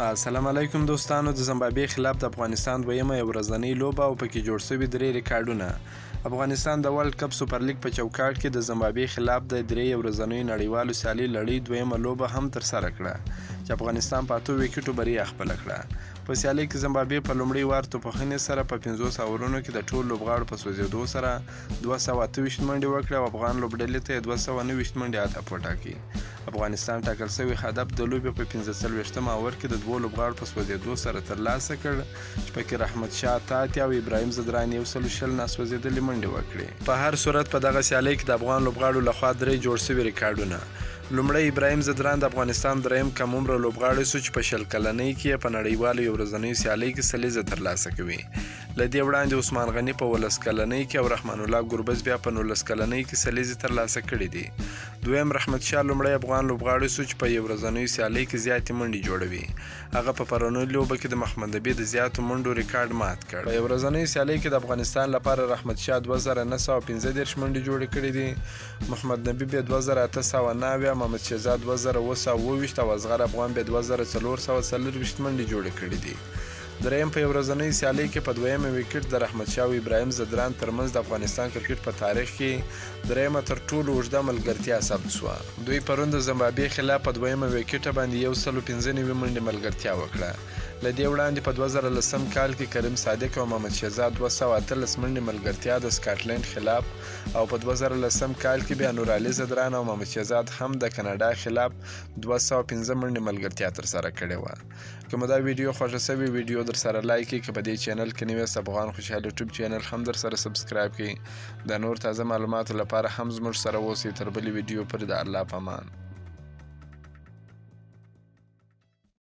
السلام علیکم دوستانو. د زمبابوې خلاف د افغانستان دویمه یو ورځنۍ لوبه او پکې جوړ شوي 3 ریکارډونه. افغانستان د ورلد کپ سوپر لیګ په چوکاټ کې د زمبابوې خلاف د 3 ورځنۍ نړیوالو سیالۍ لړۍ دویمه لوبه هم ترسره کړه چې افغانستان په 8 ویکټو بریا خپله کړه. په سیالۍ کې زمبابوې په لومړي وار توپخنې سره په 500 اورونو کې د ټولو لوبغاړو په سوځېدو سره 228 منډې وکړې او افغان لوبډلې ته 229 منډې هدف وټاکي. افغانستان ټاکل شوی هدف د لوبې په 45م اوور کې د 2 لوبغاړو په سوځېدو سره ترلاسه کړ چې پکې رحمت شاه تاتي او ابراهیم زدران 120 ناسوځېدلې منډې وکړې. په هر صورت په دغه سیالۍ کې د افغان لوبغاړو لخوا 3 جوړ شوي ریکارډونه. لومړی ابراهیم زدران د افغانستان دریم کم عمره لوبغاړی سو چې په 20 کلنۍ کې په نړیوالو یو ورځنیو سیالۍ کې سلیزه ترلاسه کوي. له دې وړاندې عثمان غني په 19 کلنۍ کې او رحمان الله ګربز بیا په 19 کلنۍ کې سلیزې ترلاسه کړي دي. دویم رحمت شاه لومړی افغان لوبغاړی سو چې په یو ورځنیو سیالۍ کې زیاتې منډې جوړوي. هغه په پرونۍ لوبه کې د محمد نبي د زیاتو منډو ریکارډ مات کړ. په یو ورځنیو سیالۍ کې د افغانستان لپاره رحمت شاه 2915 منډې جوړې کړې دي. محمد نبي بیا 2809، محمد شهزاد 2027 او اصغر افغان بیا 2440 منډې جوړې کړې دي. دریم په یو ورځنۍ سیالۍ کې په دویمه وکټ د رحمت شاه او ابراهیم زدران ترمنځ د افغانستان کرکټ په تاریخ کې دریمه تر ټولو اوږده ملګرتیا ثبت شوه. دوی پرون د زمبابوې خلاف په دویمه وکټ باندې 195 منډې ملګرتیا وکړه. له دې وړاندې په 2010 کال کې کریم صادق او محمد شهزاد 218 منډې ملګرتیا د سکاټلند خلاف او په 2010 کال کې بیا نور علي زدران او محمد شهزاد هم د کاناډا خلاف 215 منډې ملګرتیا ترسره کړې وه. که مو دا ویډیو خوښه شوې ویډیو در سره لایک کړئ. که په دې چینل کې نوی یاست افغان خوشحال یوټیوب چینل هم در سره سبسکرایب کړئ. د نور تازه معلوماتو لپاره هم زموږ سره اوسئ. تر بلې ویډیو پورې د الله په امان.